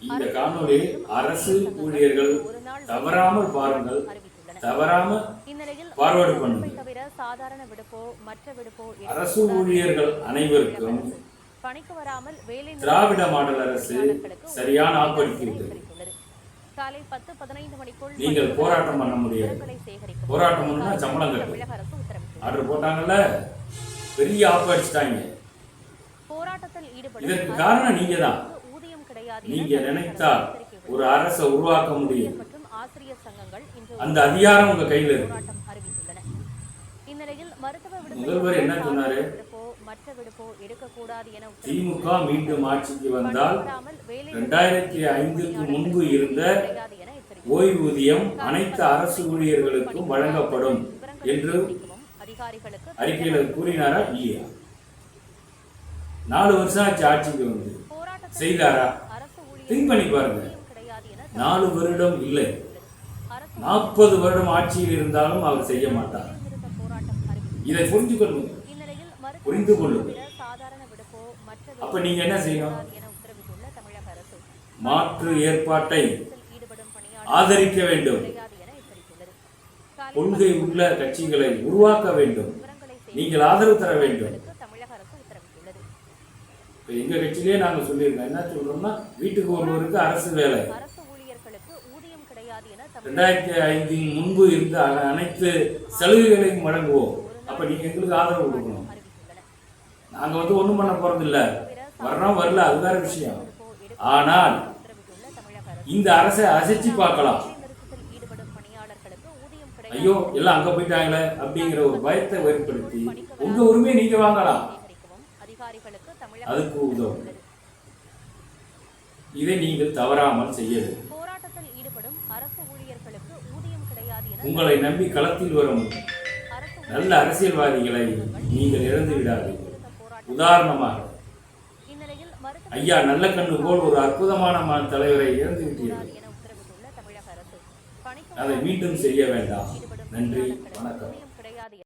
இந்த காணொளி அரசு ஊழியர்கள் தவறாமல் பாருங்கள், தவறாமல் ஃபார்வர்டு பண்ணுங்கள். அரசு ஊழியர்கள் அனைவருக்கும் திராவிட மாடல் அரசு சரியான ஆப்படிக்கிறது. நீங்கள் போராட்டம் பண்ண முடியாது. போராட்டம் பண்ணா சம்பளம் கட்டு ஆர்டர் போட்டாங்கல்ல, பெரிய ஆப்படிச்சிட்டாங்க. இதற்கு காரணம் நீங்க தான். நீங்க நினைத்தால் ஒரு அரசை உருவாக்க முடியும். அந்த அதிகாரம் உங்க கையில் இருக்கு. முதல்வர் என்ன சொன்னாரு? திமுக மீண்டும் ஆட்சிக்கு வந்தால் 2005க்கு முன்பு இருந்த ஓய்வூதியம் அனைத்து அரசு ஊழியர்களுக்கும் வழங்கப்படும் என்று அறிக்கையில் கூறினாரா? இல்லையா? 4 வருஷம் ஆச்சு ஆட்சிக்கு வந்து. செய்தாரா? திங்க் பண்ணி பாருங்க. 4 வருடம் இல்லை, 40 வருடம் ஆட்சியில் இருந்தாலும் அவர் செய்ய மாட்டார். இதை புரிந்து கொள்ளுங்க, புரிந்து கொள்ளுங்க. அப்ப நீங்க என்ன செய்யணும்? மாற்று ஏற்பாட்டை ஆதரிக்க வேண்டும். கொள்கை உள்ள கட்சிகளை உருவாக்க வேண்டும். நீங்கள் ஆதரவு தர வேண்டும். எங்க கட்சியிலேயே நாங்க சொல்லியிருக்கோம். என்ன சொல்றோம்னா, வீட்டுக்கு ஒருவருக்கு அரசு வேலை. 2005 முன்பு இருந்த அனைத்து சலுகைகளையும் வழங்குவோம். அப்ப நீங்க எங்களுக்கு ஆதரவு கொடுக்கணும். நாங்க ஒண்ணும் பண்ண போறது இல்ல, வர்றோம் வரல அது வேற விஷயம். ஆனால் இந்த அரசை அசைச்சு பார்க்கலாம். ஐயோ எல்லாம் அங்க போயிட்டாங்களே அப்படிங்கிற ஒரு பயத்தை ஏற்படுத்தி உங்க உரிமையை நீங்க வாங்கலாம். அதுக்கு உதவும். இதை நீங்கள் தவறாமல் செய்ய வேண்டும். உங்களை நம்பி களத்தில் வரும் நல்ல அரசியல்வாதிகளை நீங்கள் இழந்து விடாதீர்கள். உதாரணமாக ஐயா நல்ல கண்ணு போல் ஒரு அற்புதமான தலைவரை இழந்து விட்டீர்கள். அதை மீண்டும் செய்ய வேண்டாம். நன்றி, வணக்கம்.